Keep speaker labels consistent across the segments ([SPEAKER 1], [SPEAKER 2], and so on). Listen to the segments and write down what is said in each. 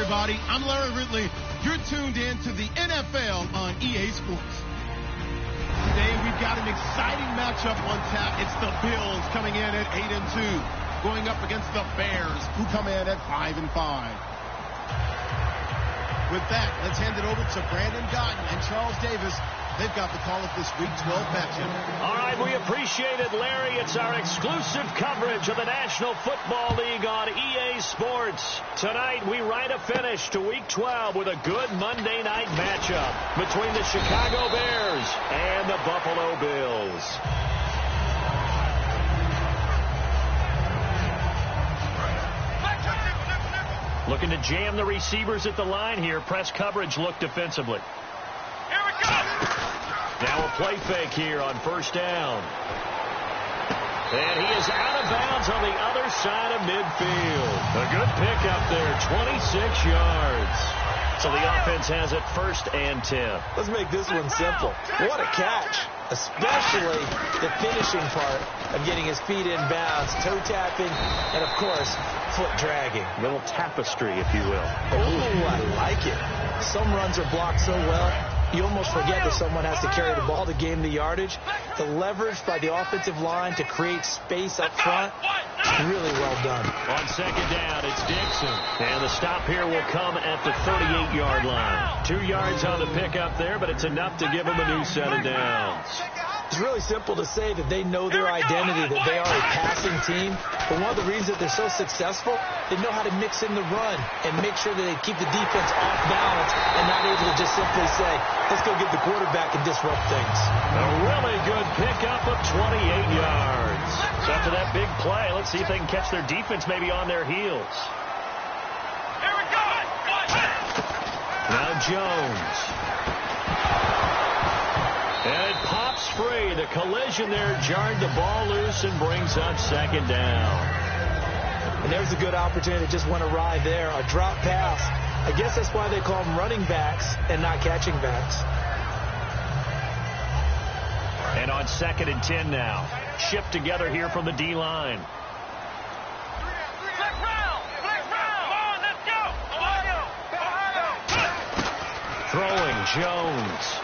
[SPEAKER 1] everybody. I'm Larry Ridley. You're tuned in to the NFL on EA Sports. Today we've got an exciting matchup on tap. It's the Bills coming in at 8-2, going up against the Bears, who come in at 5-5. With that, let's hand it over to Brandon Gotton and Charles Davis. They've got the call of this Week 12 matchup.
[SPEAKER 2] All right, we appreciate it, Larry. It's our exclusive coverage of the National Football League on EA Sports. Tonight, we write a finish to Week 12 with a good Monday night matchup between the Chicago Bears and the Buffalo Bills. Looking to jam the receivers at the line here. Press coverage look defensively.
[SPEAKER 3] Here we go!
[SPEAKER 2] Now a play fake here on first down. And he is out of bounds on the other side of midfield. A good pickup there, 26 yards. So the offense has it 1st and 10.
[SPEAKER 4] Let's make this one simple. What a catch, especially the finishing part of getting his feet in bounds, toe tapping, and of course, foot dragging.
[SPEAKER 2] Little tapestry, if you will.
[SPEAKER 4] Oh, I like it. Some runs are blocked so well, you almost forget that someone has to carry the ball to gain the yardage. The leverage by the offensive line to create space up front, really well done.
[SPEAKER 2] On second down, it's Dixon. And the stop here will come at the 38-yard line. 2 yards on the pickup there, but it's enough to give him a new set of downs.
[SPEAKER 4] It's really simple to say that they know their identity, that they are a passing team. But one of the reasons that they're so successful, they know how to mix in the run and make sure that they keep the defense off balance and not able to just simply say, let's go get the quarterback and disrupt things.
[SPEAKER 2] A really good pickup of 28 yards. So after that big play, let's see if they can catch their defense maybe on their heels.
[SPEAKER 3] Here we go!
[SPEAKER 2] Now Jones. And it pops free. The collision there jarred the ball loose and brings up second down.
[SPEAKER 4] And there's a good opportunity to just want to ride there. A drop pass. I guess that's why they call them running backs and not catching backs.
[SPEAKER 2] And on 2nd and 10 now. Shipped together here from the D-line.
[SPEAKER 3] Flick round! Come on, let's go! Ohio!
[SPEAKER 2] Throwing Jones.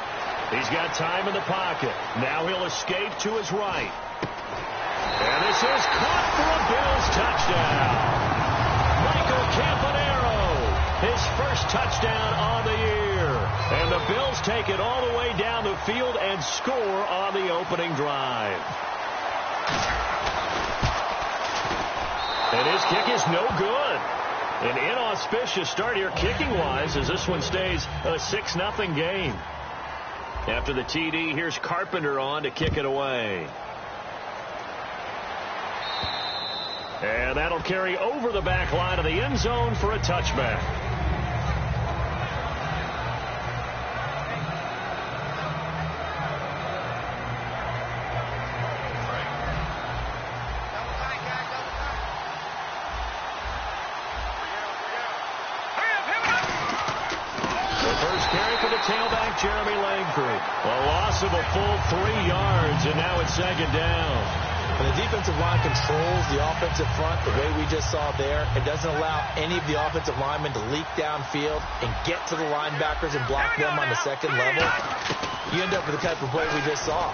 [SPEAKER 2] He's got time in the pocket. Now he'll escape to his right. And this is caught for a Bills touchdown. Michael Campanaro, his first touchdown on the year. And the Bills take it all the way down the field and score on the opening drive. And his kick is no good. An inauspicious start here kicking-wise as this one stays a 6-0 game. After the TD, here's Carpenter on to kick it away. And that'll carry over the back line of the end zone for a touchback. Tailback Jeremy Langford. A loss of a full 3 yards, and now it's second down.
[SPEAKER 4] And the defensive line controls the offensive front the way we just saw there. It doesn't allow any of the offensive linemen to leak downfield and get to the linebackers and block them on the second level. You end up with the type of play we just saw.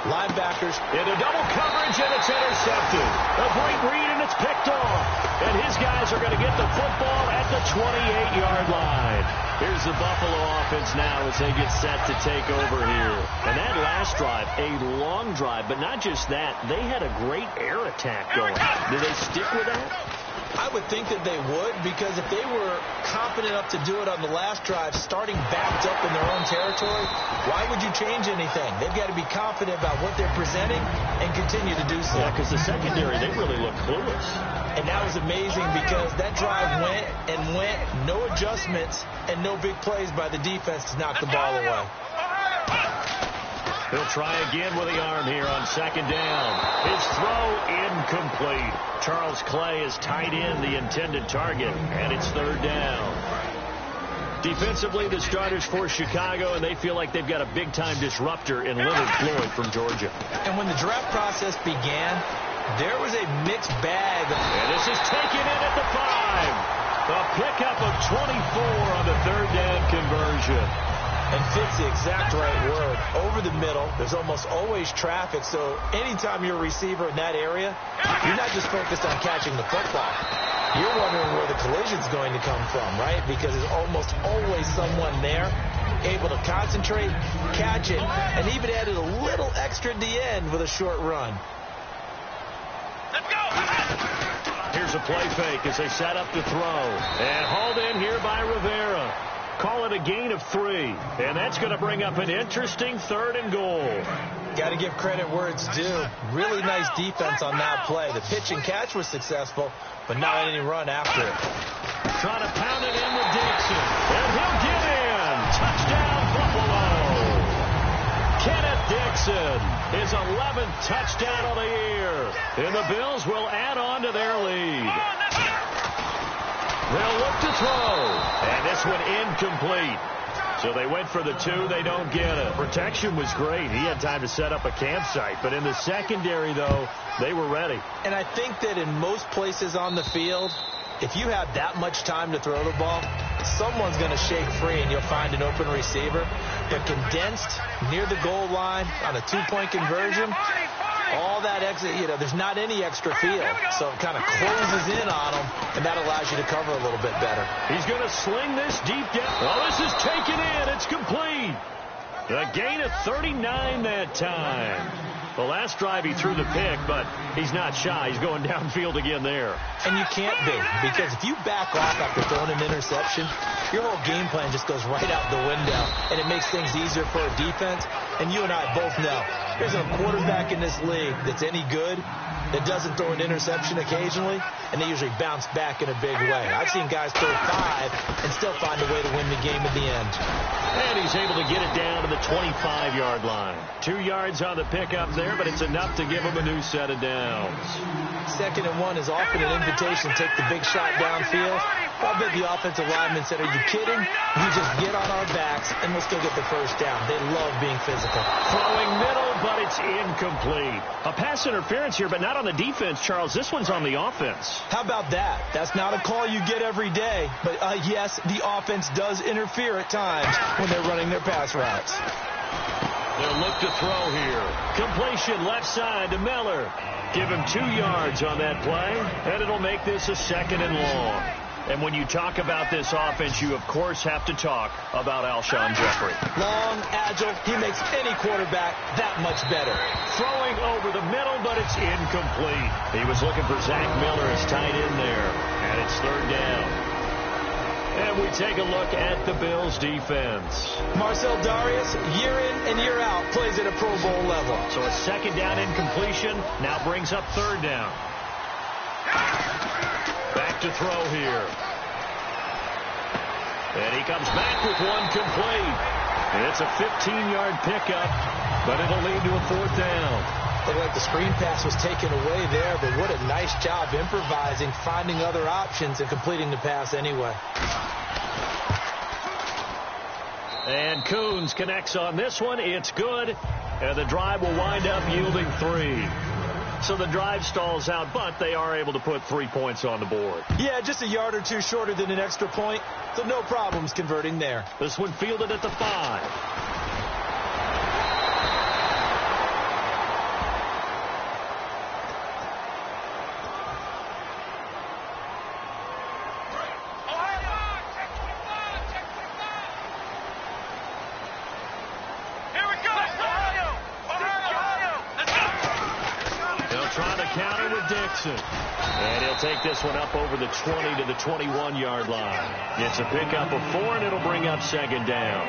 [SPEAKER 4] Linebackers
[SPEAKER 2] into double coverage, and it's intercepted. A great read, and it's picked off. And his guys are going to get the football at the 28-yard line. Here's the Buffalo offense now as they get set to take over here. And that last drive, a long drive, but not just that. They had a great air attack going. Do they stick with that?
[SPEAKER 4] I would think that they would, because if they were confident enough to do it on the last drive, starting backed up in their own territory, why would you change anything? They've got to be confident about what they're presenting and continue to do so.
[SPEAKER 2] Yeah, because the secondary, they really look clueless.
[SPEAKER 4] And that was amazing because that drive went and went, no adjustments and no big plays by the defense to knock the ball away.
[SPEAKER 2] He'll try again with the arm here on second down. His throw incomplete. Charles Clay has tied in the intended target, and it's third down. Defensively, the starters for Chicago, and they feel like they've got a big-time disruptor in Leonard Floyd from Georgia.
[SPEAKER 4] And when the draft process began, there was a mixed bag.
[SPEAKER 2] And this is taken in at the 5. A pickup of 24 on the third down conversion.
[SPEAKER 4] And fits the exact right word. Over the middle, there's almost always traffic, so anytime you're a receiver in that area, you're not just focused on catching the football. You're wondering where the collision's going to come from, right? Because there's almost always someone there able to concentrate, catch it, and even added a little extra at the end with a short run.
[SPEAKER 3] Let's go.
[SPEAKER 2] Here's a play fake as they set up to throw. And hauled in here by Rivera. Call it a gain of 3. And that's going to bring up an interesting 3rd and goal.
[SPEAKER 4] Got to give credit where it's due. Really nice defense on that play. The pitch and catch was successful, but not any run after it.
[SPEAKER 2] Trying to pound it in with Dixon. And he'll get in. Touchdown, Buffalo. Kenneth Dixon, his 11th touchdown of the year. And the Bills will add on to their lead. They'll look to throw. And this one incomplete. So they went for the 2. They don't get it. Protection was great. He had time to set up a campsite. But in the secondary, though, they were ready.
[SPEAKER 4] And I think that in most places on the field, if you have that much time to throw the ball, someone's going to shake free and you'll find an open receiver. But condensed near the goal line on a 2-point conversion, all that exit, there's not any extra field. So it kind of closes in on them, and that allows you to cover a little bit better.
[SPEAKER 2] He's going to sling this deep down. Oh, this is taken in. It's complete. A gain of 39 that time. The last drive he threw the pick, but he's not shy. He's going downfield again there.
[SPEAKER 4] And you can't be, because if you back off after throwing an interception, your whole game plan just goes right out the window, and it makes things easier for a defense. And you and I both know there's a quarterback in this league that's any good that doesn't throw an interception occasionally, and they usually bounce back in a big way. I've seen guys throw 5 and still find a way to win the game at the end.
[SPEAKER 2] And he's able to get it down to the 25-yard line. 2 yards on the pickup there, but it's enough to give him a new set of downs.
[SPEAKER 4] 2nd and 1 is often an invitation to take the big shot downfield. I bet the offensive lineman said, "Are you kidding? You just get on our backs, and we'll still get the first down." They love being physical.
[SPEAKER 2] Throwing middle, but it's incomplete. A pass interference here, but not on the defense, Charles. This one's on the offense.
[SPEAKER 4] How about that? That's not a call you get every day. But, yes, the offense does interfere at times when they're running their pass routes.
[SPEAKER 2] They'll look to throw here. Completion left side to Miller. Give him 2 yards on that play, and it'll make this a 2nd and long. And when you talk about this offense, you, of course, have to talk about Alshon Jeffrey.
[SPEAKER 4] Long, agile, he makes any quarterback that much better.
[SPEAKER 2] Throwing over the middle, but it's incomplete. He was looking for Zach Miller as tight end there, and it's 3rd down. And we take a look at the Bills' defense.
[SPEAKER 4] Marcel Darius, year in and year out, plays at a Pro Bowl level.
[SPEAKER 2] So a 2nd down incompletion now brings up 3rd down. Back to throw here. And he comes back with one complete. And it's a 15-yard pickup, but it'll lead to a 4th down.
[SPEAKER 4] Looked like the screen pass was taken away there, but what a nice job improvising, finding other options, and completing the pass anyway.
[SPEAKER 2] And Coons connects on this one. It's good. And the drive will wind up yielding 3. So the drive stalls out, but they are able to put 3 points on the board.
[SPEAKER 4] Yeah, just a yard or 2 shorter than an extra point, so no problems converting there.
[SPEAKER 2] This one fielded at the 5. And he'll take this one up over the 20 to the 21-yard line. It's a pickup of 4, and it'll bring up 2nd down.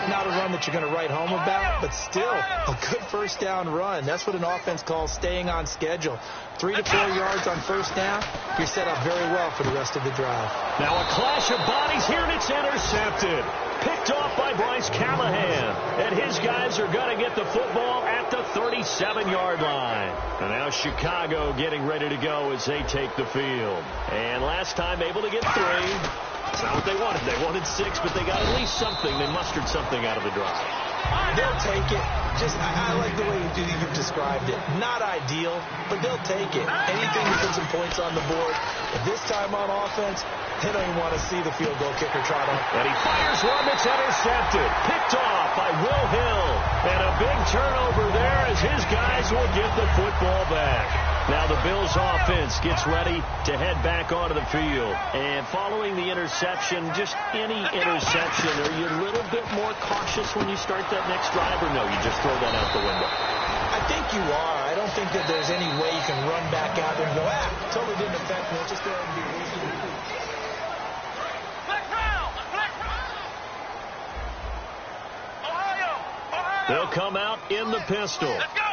[SPEAKER 4] Not a run that you're going to write home about, but still a good 1st down run. That's what an offense calls staying on schedule. 3 to 4 yards on 1st down, you're set up very well for the rest of the drive.
[SPEAKER 2] Now a clash of bodies here, and it's intercepted. Picked off by Bryce Callahan. And his guys are going to get the football at the 37-yard line. And now Chicago getting ready to go as they take the field. And last time able to get 3. It's not what they wanted. They wanted 6, but they got at least something. They mustered something out of the drive.
[SPEAKER 4] They'll take it. I like the way you've described it. Not ideal, but they'll take it. Anything to put some points on the board. But this time on offense, they don't even want to see the field goal kicker trot on.
[SPEAKER 2] And he fires one that's intercepted. Picked off by Will Hill. And a big turnover there as his guys will get the football back. Now the Bills offense gets ready to head back onto the field. And following the interception, just any interception, are you a little bit more cautious when you start that next drive, or no, you just throw that out the window?
[SPEAKER 4] I think you are. I don't think that there's any way you can run back out there and go, totally didn't affect me. Let's just go ahead and be reasonable.
[SPEAKER 2] They'll come out in the pistol.
[SPEAKER 3] Let's go.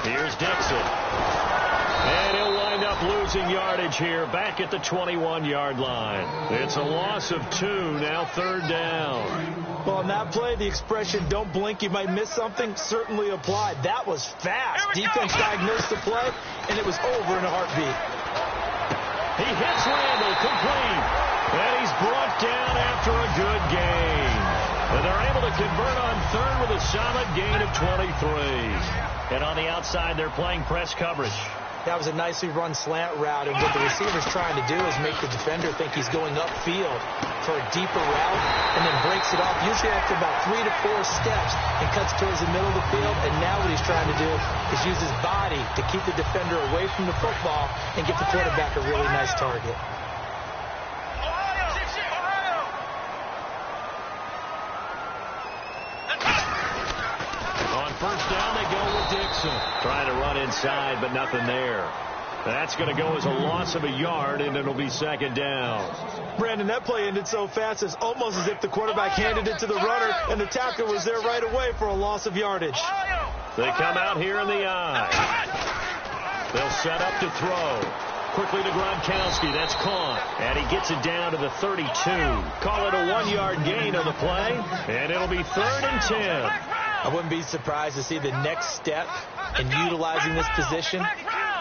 [SPEAKER 2] Here's Dixon. And he'll wind up losing yardage here back at the 21-yard line. It's a loss of 2, now 3rd down.
[SPEAKER 4] Well, on that play, the expression, don't blink, you might miss something, certainly applied. That was fast. Defense diagnosed the play, and it was over in a heartbeat.
[SPEAKER 2] He hits Randall, complete. And he's brought down after a good gain. And they're able to convert on 3rd with a solid gain of 23. And on the outside, they're playing press coverage.
[SPEAKER 4] That was a nicely run slant route, and what the receiver's trying to do is make the defender think he's going upfield for a deeper route, and then breaks it off, usually after about 3 to 4 steps, and cuts towards the middle of the field. And now what he's trying to do is use his body to keep the defender away from the football and give the quarterback a really nice target.
[SPEAKER 2] First down, they go with Dixon. Trying to run inside, but nothing there. That's going to go as a loss of a yard, and it'll be 2nd down.
[SPEAKER 4] Brandon, that play ended so fast, it's almost as if the quarterback handed it to the runner, and the tackler was there right away for a loss of yardage.
[SPEAKER 2] They come out here in the eye. They'll set up to throw. Quickly to Gronkowski. That's caught. And he gets it down to the 32. Call it a 1-yard gain on the play, and it'll be 3rd and 10.
[SPEAKER 4] I wouldn't be surprised to see the next step in utilizing this position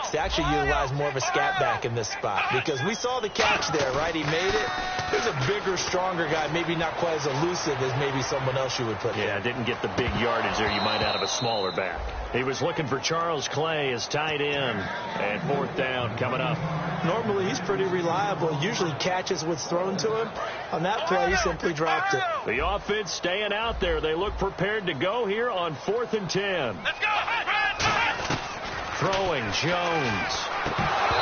[SPEAKER 4] is to actually utilize more of a scat back in this spot, because we saw the catch there, right? He made it. There's a bigger, stronger guy, maybe not quite as elusive as maybe someone else you would put there.
[SPEAKER 2] Yeah, didn't get the big yardage there you might out of a smaller back. He was looking for Charles Clay as tight end, and 4th down coming up.
[SPEAKER 4] Normally, he's pretty reliable. Usually catches what's thrown to him. On that play, he simply dropped it.
[SPEAKER 2] The offense staying out there. They look prepared to go here on 4th and 10.
[SPEAKER 3] Let's go.
[SPEAKER 2] Throwing Jones.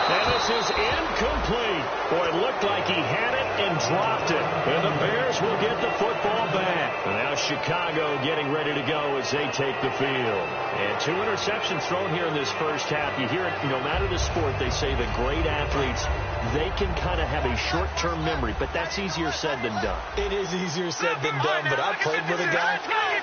[SPEAKER 2] And this is incomplete. Boy, it looked like he had it and dropped it. And the Bears will get the football back. And now Chicago getting ready to go as they take the field. And 2 interceptions thrown here in this first half. You hear it, no matter the sport, they say the great athletes, they can kind of have a short-term memory, but that's easier said than done.
[SPEAKER 4] It is easier said than done, but I played with a guy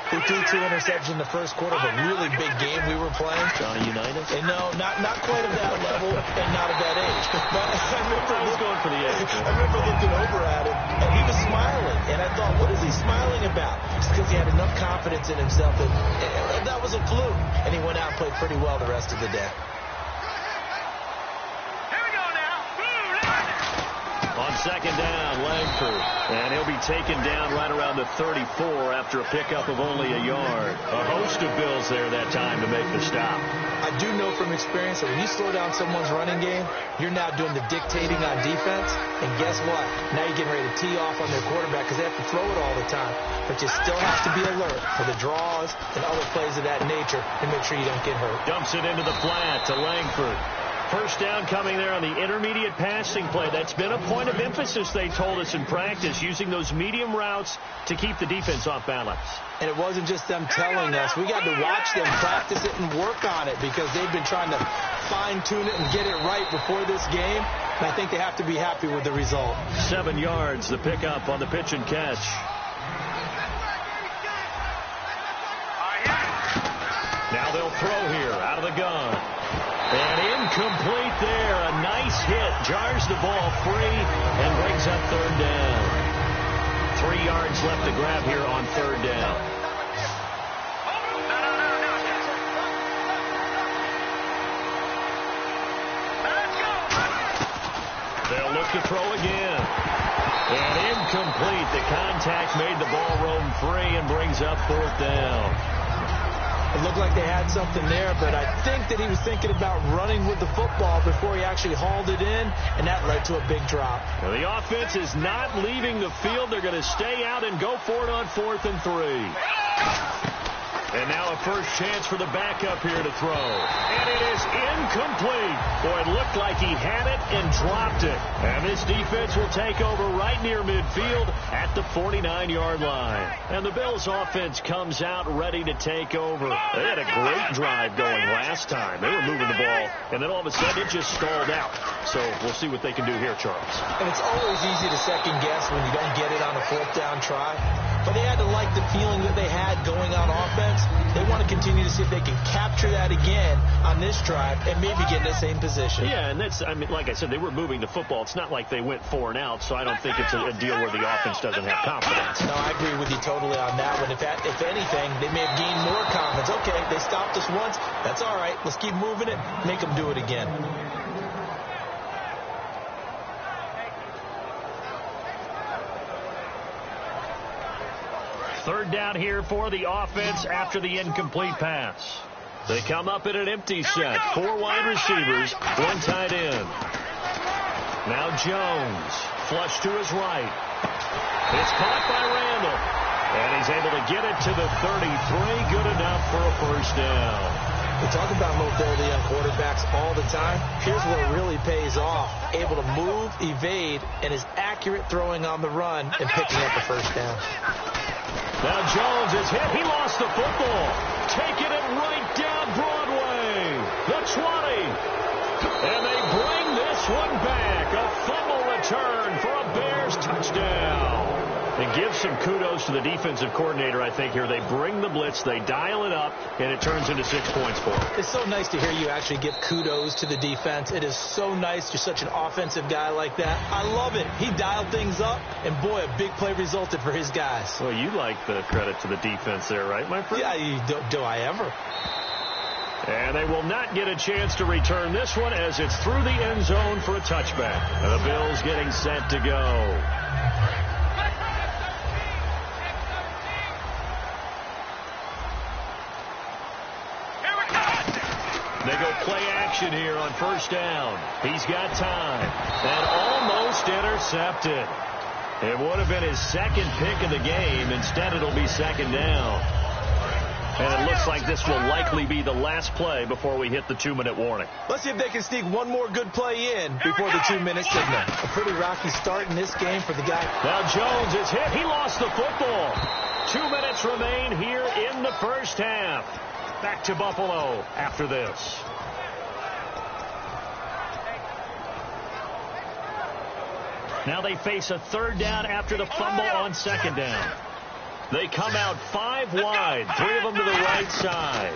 [SPEAKER 4] who threw 2 interceptions in the first quarter of a really big game we were playing.
[SPEAKER 2] Johnny Unitas?
[SPEAKER 4] And no, not quite at that level and not at that age. But I
[SPEAKER 2] was going for the age.
[SPEAKER 4] I remember looking over at him, and he was smiling. And I thought, what is he smiling about? It's because he had enough confidence in himself that was a fluke. And he went out and played pretty well the rest of the day.
[SPEAKER 2] On 2nd down, Langford. And he'll be taken down right around the 34 after a pickup of only a yard. A host of Bills there that time to make the stop.
[SPEAKER 4] I do know from experience that when you slow down someone's running game, you're now doing the dictating on defense. And guess what? Now you're getting ready to tee off on their quarterback because they have to throw it all the time. But you still have to be alert for the draws and other plays of that nature and make sure you don't get hurt.
[SPEAKER 2] Dumps it into the flat to Langford. First down coming there on the intermediate passing play. That's been a point of emphasis, they told us in practice, using those medium routes to keep the defense off balance.
[SPEAKER 4] And it wasn't just them telling us. We got to watch them practice it and work on it because they've been trying to fine-tune it and get it right before this game. And I think they have to be happy with the result.
[SPEAKER 2] 7 yards, the pickup on the pitch and catch. Now they'll throw here out of the gun. And incomplete there. A nice hit. Jars the ball free and brings up 3rd down. 3 yards left to grab here on 3rd down. They'll look to throw again. And incomplete. The contact made the ball roam free and brings up 4th down.
[SPEAKER 4] It looked like they had something there, but I think that he was thinking about running with the football before he actually hauled it in, and that led to a big drop.
[SPEAKER 2] Now the offense is not leaving the field. They're going to stay out and go for it on 4th and 3. And now a first chance for the backup here to throw. And it is incomplete. Boy, it looked like he had it and dropped it. And this defense will take over right near midfield at the 49-yard line. And the Bills offense comes out ready to take over. They had a great drive going last time. They were moving the ball, and then all of a sudden it just stalled out. So we'll see what they can do here, Charles.
[SPEAKER 4] And it's always easy to second guess when you don't get it on a 4th down try. But they had to like the feeling that they had going on offense. They want to continue to see if they can capture that again on this drive and maybe get in the same position.
[SPEAKER 2] Yeah, and that's, I mean, like I said, they were moving the football. It's not like they went 4 and out, so I don't think it's a deal where the offense doesn't have confidence.
[SPEAKER 4] No, I agree with you totally on that one. If anything, they may have gained more confidence. Okay, they stopped us once. That's all right. Let's keep moving it. Make them do it again.
[SPEAKER 2] Third down here for the offense after the incomplete pass. They come up in an empty set. 4 wide receivers, 1 tight end. Now Jones, flush to his right. It's caught by Randall. And he's able to get it to the 33. Good enough for a first down.
[SPEAKER 4] We talk about mobility on quarterbacks all the time. Here's where it really pays off. Able to move, evade, and is accurate throwing on the run and picking up a first down.
[SPEAKER 2] Now Jones is hit. He lost the football. Taking it right down Broadway. The 20. And they bring this one back. A fumble return for a Bears touchdown. And give some kudos to the defensive coordinator, I think, here. They bring the blitz, they dial it up, and it turns into 6 points for them.
[SPEAKER 4] It's so nice to hear you actually give kudos to the defense. It is so nice. You're such an offensive guy like that. I love it. He dialed things up, and boy, a big play resulted for his guys.
[SPEAKER 2] Well, you like the credit to the defense there, right, my friend?
[SPEAKER 4] Yeah, do I ever?
[SPEAKER 2] And they will not get a chance to return this one as it's through the end zone for a touchback. And the Bills getting set to go. They go play action here on first down. He's got time. And almost intercepted. It would have been his second pick of the game. Instead, it'll be second down. And it looks like this will likely be the last play before we hit the 2-minute warning.
[SPEAKER 4] Let's see if they can sneak one more good play in before the 2-minute signal. A pretty rocky start in this game for the guy.
[SPEAKER 2] Now Jones is hit. He lost the football. 2 minutes remain here in the first half. Back to Buffalo after this. Now they face a third down after the fumble on second down. They come out 5 wide, 3 of them to the right side.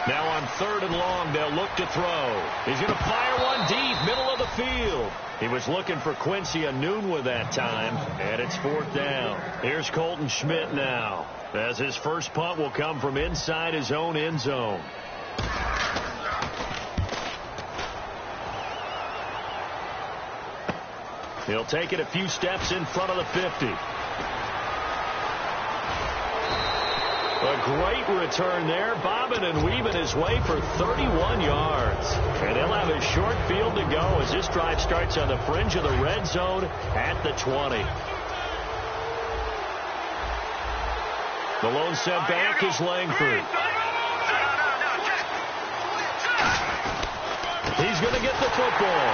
[SPEAKER 2] Now on 3rd and long, they'll look to throw. He's going to fire one deep, middle of the field. He was looking for Quincy Enunwa that time, and it's 4th down. Here's Colton Schmidt now, as his first punt will come from inside his own end zone. He'll take it a few steps in front of the 50. A great return there, bobbing and weaving his way for 31 yards. And he'll have a short field to go as this drive starts on the fringe of the red zone at the 20. The lone sent back is Langford. He's going to get the football.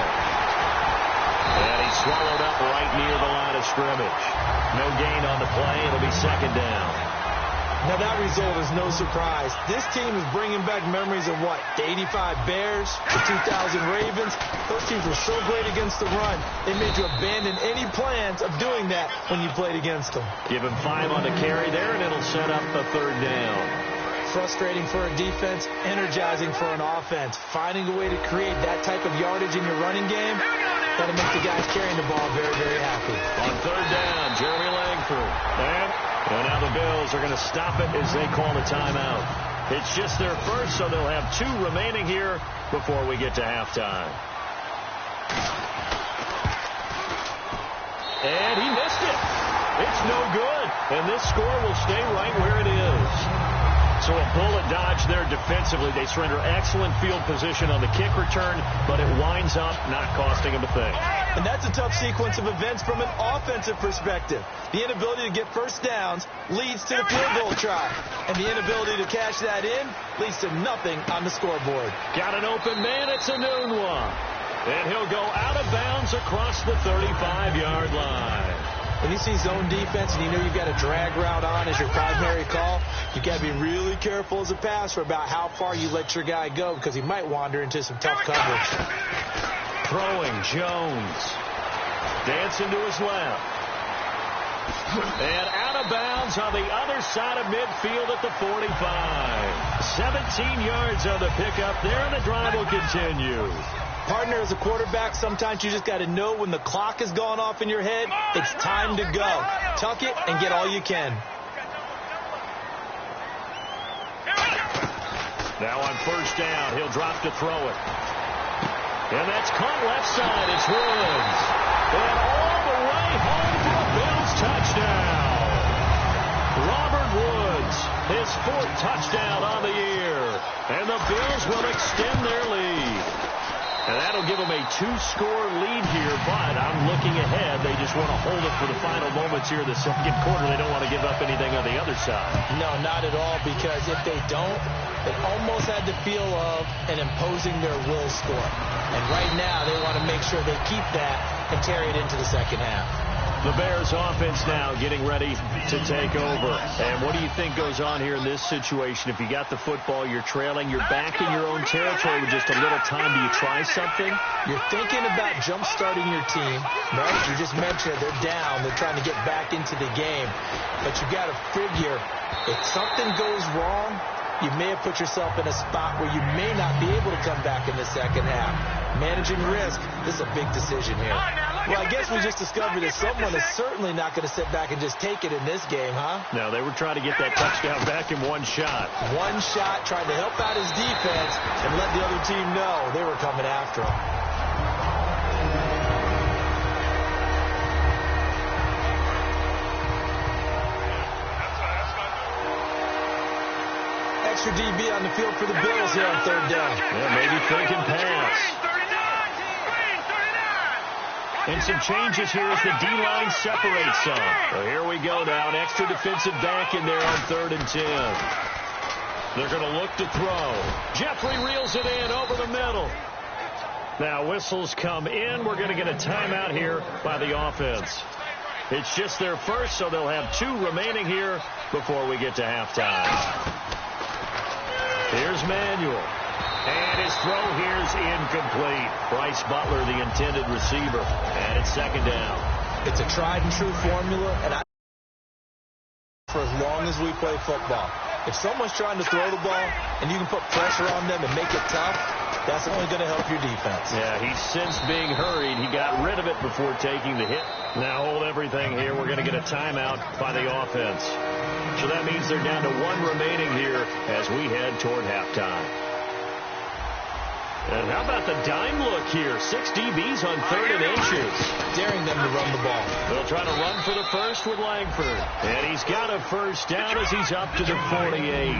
[SPEAKER 2] And he's swallowed up right near the line of scrimmage. No gain on the play. It'll be second down.
[SPEAKER 4] Now, that result is no surprise. This team is bringing back memories of what? The 85 Bears, the 2000 Ravens. Those teams were so great against the run, they made you abandon any plans of doing that when you played against them.
[SPEAKER 2] Give him 5 on the carry there, and it'll set up a third down.
[SPEAKER 4] Frustrating for a defense, energizing for an offense. Finding a way to create that type of yardage in your running game, that'll make the guys carrying the ball very, very happy.
[SPEAKER 2] On third down, Jeremy Langford. And now the Bills are going to stop it as they call the timeout. It's just their first, so they'll have 2 remaining here before we get to halftime. And he missed it. It's no good. And this score will stay right where it is. So a bullet dodge there defensively. They surrender excellent field position on the kick return, but it winds up not costing them a thing.
[SPEAKER 4] And that's a tough sequence of events from an offensive perspective. The inability to get first downs leads to the field goal try. And the inability to cash that in leads to nothing on the scoreboard.
[SPEAKER 2] Got an open man. It's a noon one. And he'll go out of bounds across the 35-yard line.
[SPEAKER 4] When you see zone defense and you know you've got a drag route on as your primary call, you got to be really careful as a passer about how far you let your guy go because he might wander into some tough coverage.
[SPEAKER 2] Throwing Jones. Dancing to his left. And out of bounds on the other side of midfield at the 45. 17 yards on the pickup there, and the drive will continue.
[SPEAKER 4] Partner, as a quarterback, sometimes you just got to know when the clock has gone off in your head, it's time to go. Tuck it and get all you can.
[SPEAKER 2] Now on first down, he'll drop to throw it. And that's caught left side. It's Woods. And all the way home for a Bills touchdown. Robert Woods, his 4th touchdown on the year. And the Bills will extend their lead. And that'll give them a 2-score lead here, but I'm looking ahead. They just want to hold it for the final moments here in the second quarter. They don't want to give up anything on the other side.
[SPEAKER 4] No, not at all, because if they don't, it almost had the feel of an imposing their will score. And right now, they want to make sure they keep that and carry it into the second half.
[SPEAKER 2] The Bears offense now getting ready to take over. And what do you think goes on here in this situation? If you got the football, you're trailing, you're back in your own territory with just a little time. Do you try something?
[SPEAKER 4] You're thinking about jump-starting your team, right? You just mentioned they're down. They're trying to get back into the game. But you got to figure if something goes wrong, you may have put yourself in a spot where you may not be able to come back in the second half. Managing risk, this is a big decision here. Well, I guess we just discovered that someone is certainly not going to sit back and just take it in this game, huh?
[SPEAKER 2] No, they were trying to get that touchdown back in one shot.
[SPEAKER 4] One shot, trying to help out his defense and let the other team know they were coming after him. Extra DB on the field for the Bills here on third down.
[SPEAKER 2] Yeah, maybe thinking pass. And some changes here as the D-line separates some. So here we go now. An extra defensive back in there on 3rd and 10. They're going to look to throw. Jeffrey reels it in over the middle. Now whistles come in. We're going to get a timeout here by the offense. It's just their first, so they'll have 2 remaining here before we get to halftime. Here's Manuel. And his throw here's incomplete. Bryce Butler, the intended receiver. And it's 2nd down.
[SPEAKER 4] It's a tried-and-true formula, and for as long as we play football. If someone's trying to throw the ball and you can put pressure on them and make it tough, that's only going to help your defense.
[SPEAKER 2] Yeah, he's since being hurried. He got rid of it before taking the hit. Now hold everything here. We're going to get a timeout by the offense. So that means they're down to 1 remaining here as we head toward halftime. And how about the dime look here? 6 DBs on 3rd and inches.
[SPEAKER 4] Daring them to run the ball.
[SPEAKER 2] They'll try to run for the first with Langford. And he's got a first down as he's up to the 48.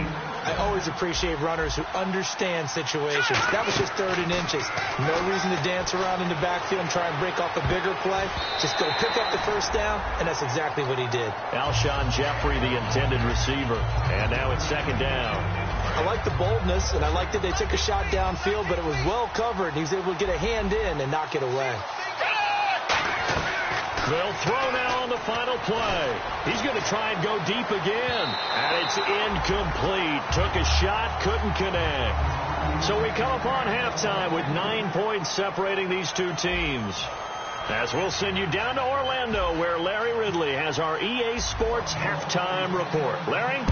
[SPEAKER 4] I always appreciate runners who understand situations. That was just 3rd and inches. No reason to dance around in the backfield and try and break off a bigger play. Just go pick up the first down, and that's exactly what he did.
[SPEAKER 2] Alshon Jeffrey, the intended receiver. And now it's 2nd down.
[SPEAKER 4] I like the boldness, and I like that they took a shot downfield, but it was well covered. He was able to get a hand in and knock it away.
[SPEAKER 2] They'll throw now on the final play. He's going to try and go deep again. And it's incomplete. Took a shot, couldn't connect. So we come upon halftime with 9 points separating these 2 teams. As we'll send you down to Orlando, where Larry Ridley has our EA Sports halftime report. Larry?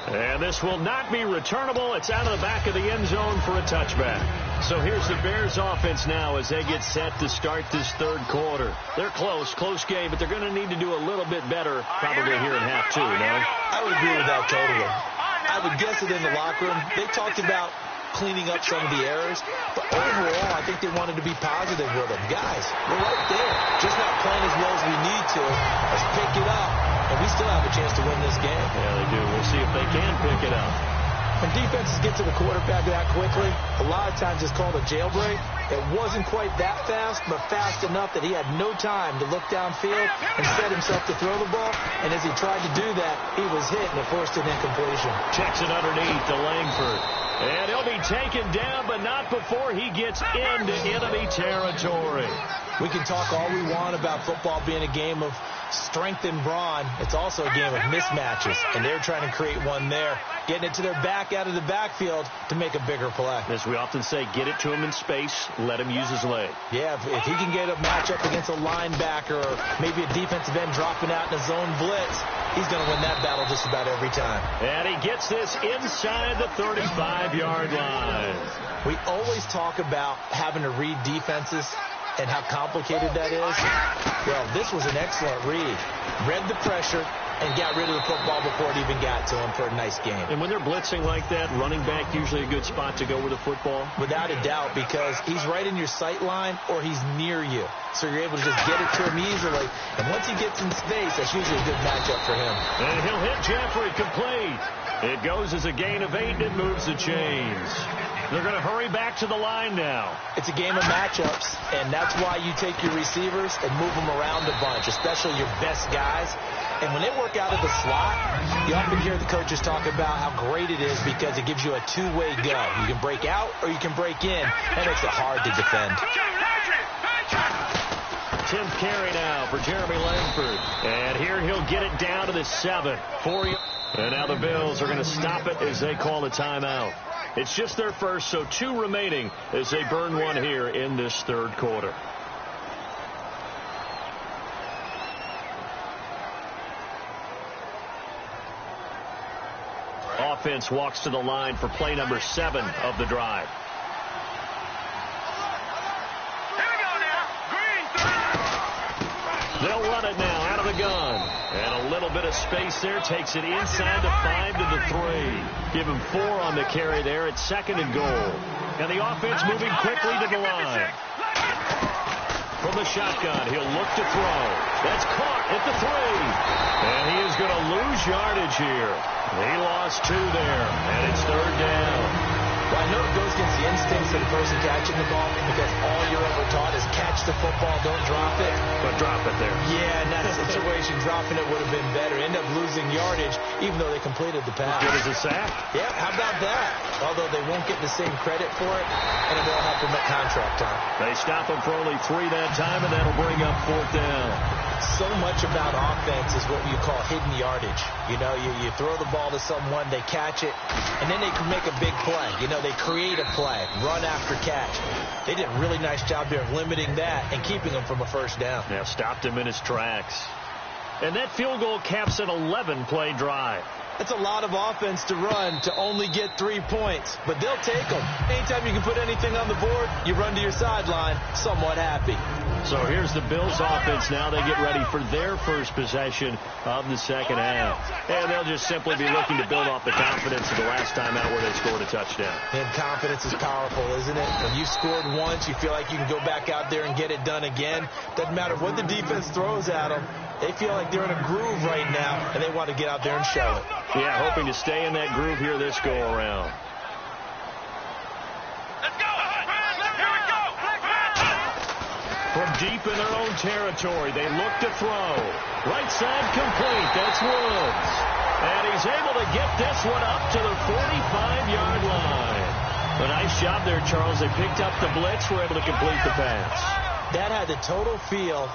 [SPEAKER 2] And this will not be returnable. It's out of the back of the end zone for a touchback. So here's the Bears offense now as they get set to start this 3rd quarter. They're close game, but they're going to need to do a little bit better probably here in half 2, no?
[SPEAKER 4] I would agree with that totally. I would guess that in the locker room, they talked about cleaning up some of the errors. But overall, I think they wanted to be positive with him. Guys, we're right there. Just not playing as well as we need to. Let's pick it up. And we still have a chance to win this game.
[SPEAKER 2] Yeah, they do. We'll see if they can pick it up.
[SPEAKER 4] When defenses get to the quarterback that quickly, a lot of times it's called a jailbreak. It wasn't quite that fast, but fast enough that he had no time to look downfield and set himself to throw the ball. And as he tried to do that, he was hit and it forced an incompletion.
[SPEAKER 2] Checks it underneath to Langford. And he'll be taken down, but not before he gets into enemy territory.
[SPEAKER 4] We can talk all we want about football being a game of strength and brawn. It's also a game of mismatches, and they're trying to create one there, getting it to their back out of the backfield to make a bigger play.
[SPEAKER 2] As we often say, get it to him in space, let him use his leg.
[SPEAKER 4] Yeah, if he can get a matchup against a linebacker or maybe a defensive end dropping out in a zone blitz, he's going to win that battle just about every time.
[SPEAKER 2] And he gets this inside the 35-yard line.
[SPEAKER 4] We always talk about having to read defenses and how complicated that is. Well, this was an excellent read. Read the pressure and got rid of the football before it even got to him for a nice game.
[SPEAKER 2] And when they're blitzing like that, running back usually a good spot to go with the football?
[SPEAKER 4] Without a doubt, because he's right in your sight line or he's near you. So you're able to just get it to him easily. And once he gets in space, that's usually a good matchup for him.
[SPEAKER 2] And he'll hit Jeffrey complete. It goes as a gain of 8 and it moves the chains. They're going to hurry back to the line now.
[SPEAKER 4] It's a game of matchups, and that's why you take your receivers and move them around a bunch, especially your best guys. And when they work out of the slot, you often hear the coaches talk about how great it is because it gives you a two-way go. You can break out or you can break in. That makes it hard to defend.
[SPEAKER 2] 10th carry now for Jeremy Langford. And here he'll get it down to the 7. And now the Bills are going to stop it as they call a timeout. It's just their first, so 2 remaining as they burn one here in this third quarter. Offense walks to the line for play number 7 of the drive. They'll run it now out of the gun. And a little bit of space there. Takes it inside the 5 to the 3. Give him 4 on the carry there at 2nd and goal. And the offense moving quickly to the line. From the shotgun, he'll look to throw. That's caught at the 3. And he is going to lose yardage here. He lost 2 there. And it's 3rd down.
[SPEAKER 4] Well, I know it goes against the instincts of the person catching the ball because all you're ever taught is catch the football, don't drop it.
[SPEAKER 2] But drop it there.
[SPEAKER 4] Yeah, in that situation, dropping it would have been better. End up losing yardage, even though they completed the pass.
[SPEAKER 2] Good as a sack.
[SPEAKER 4] Yeah, how about that? Although they won't get the same credit for it, and it will help them at contract time.
[SPEAKER 2] They stop him for only 3 that time, and that'll bring up 4th down.
[SPEAKER 4] So much about offense is what you call hidden yardage. You know, you throw the ball to someone, they catch it, and then they can make a big play. You know, they create a play, run after catch. They did a really nice job there of limiting that and keeping him from a first down.
[SPEAKER 2] Yeah, stopped him in his tracks. And that field goal caps an 11-play drive.
[SPEAKER 4] That's a lot of offense to run to only get 3 points, but they'll take them. Anytime you can put anything on the board, you run to your sideline somewhat happy.
[SPEAKER 2] So here's the Bills offense now. They get ready for their first possession of the second half. And they'll just simply be looking to build off the confidence of the last time out where they scored a touchdown.
[SPEAKER 4] And confidence is powerful, isn't it? When you scored once, you feel like you can go back out there and get it done again. Doesn't matter what the defense throws at them. They feel like they're in a groove right now, and they want to get out there and show it.
[SPEAKER 2] Yeah, hoping to stay in that groove here this go-around.
[SPEAKER 3] Let's go! Here we go!
[SPEAKER 2] From deep in their own territory, they look to throw. Right side complete. That's Woods. And he's able to get this one up to the 45-yard line. A nice job there, Charles. They picked up the blitz, were able to complete the pass.
[SPEAKER 4] That had the total feel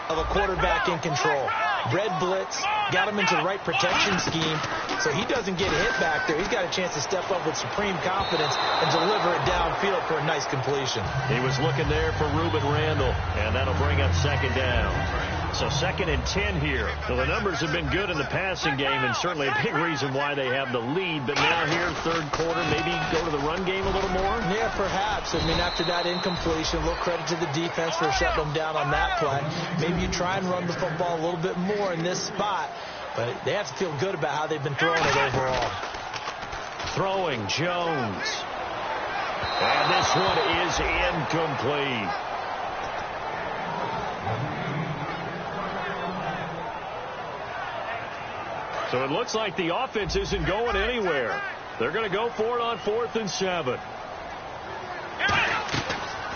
[SPEAKER 4] of a quarterback in control. Red blitz, got him into the right protection scheme, so he doesn't get hit back there. He's got a chance to step up with supreme confidence and deliver it downfield for a nice completion.
[SPEAKER 2] He was looking there for Reuben Randall, and that'll bring up 2nd down. So 2nd and 10 here. Well, the numbers have been good in the passing game, and certainly a big reason why they have the lead. But now here, third quarter, maybe go to the run game a little more?
[SPEAKER 4] Yeah, perhaps. I mean, after that incompletion, a little credit to the defense for shutting them down on that play. Maybe you try and run the football a little bit more in this spot, but they have to feel good about how they've been throwing it overall.
[SPEAKER 2] Throwing, Jones. one is incomplete. So it looks like the offense isn't going anywhere. They're going to go for it on 4th and 7.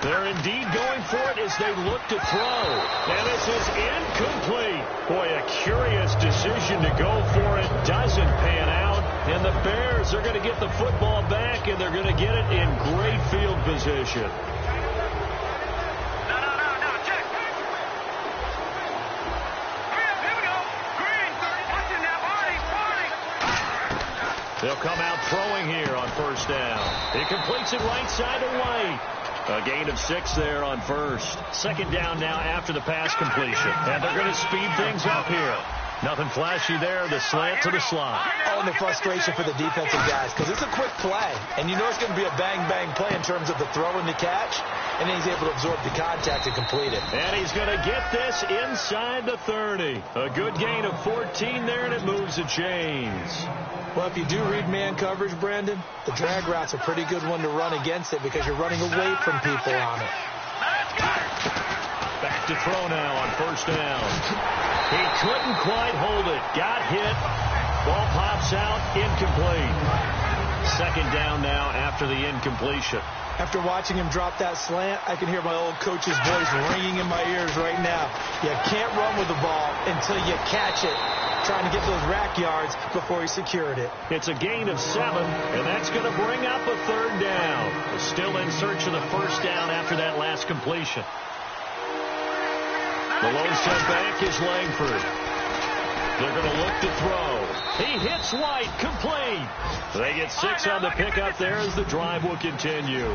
[SPEAKER 2] They're indeed going for it as they look to throw. And this is incomplete. Boy, a curious decision to go for it. Doesn't pan out. And the Bears are going to get the football back, and they're going to get it in great field position. They'll come out throwing here on 1st down. He completes it right side to White. A gain of 6 there on 1st. 2nd down now after the pass completion. And they're going to speed things up here. Nothing flashy there. The slant to the slot.
[SPEAKER 4] Oh, and the frustration for the defensive guys, because it's a quick play. And you know it's going to be a bang-bang play in terms of the throw and the catch. And then he's able to absorb the contact and complete it.
[SPEAKER 2] And he's going to get this inside the 30. A good gain of 14 there, and it moves the chains.
[SPEAKER 4] Well, if you do read man coverage, Brandon, the drag route's a pretty good one to run against it because you're running away from people on it.
[SPEAKER 2] Back to throw now on 1st down. He couldn't quite hold it. Got hit. Ball pops out. Incomplete. 2nd down now after the incompletion.
[SPEAKER 4] After watching him drop that slant, I can hear my old coach's voice ringing in my ears right now. You can't run with the ball until you catch it. Trying to get those rack yards before he secured it.
[SPEAKER 2] It's a gain of 7, and that's going to bring up a 3rd down. We're still in search of the 1st down after that last completion. The low set back is Langford. They're going to look to throw. He hits White, complete. They get 6 on the pickup there as the drive will continue.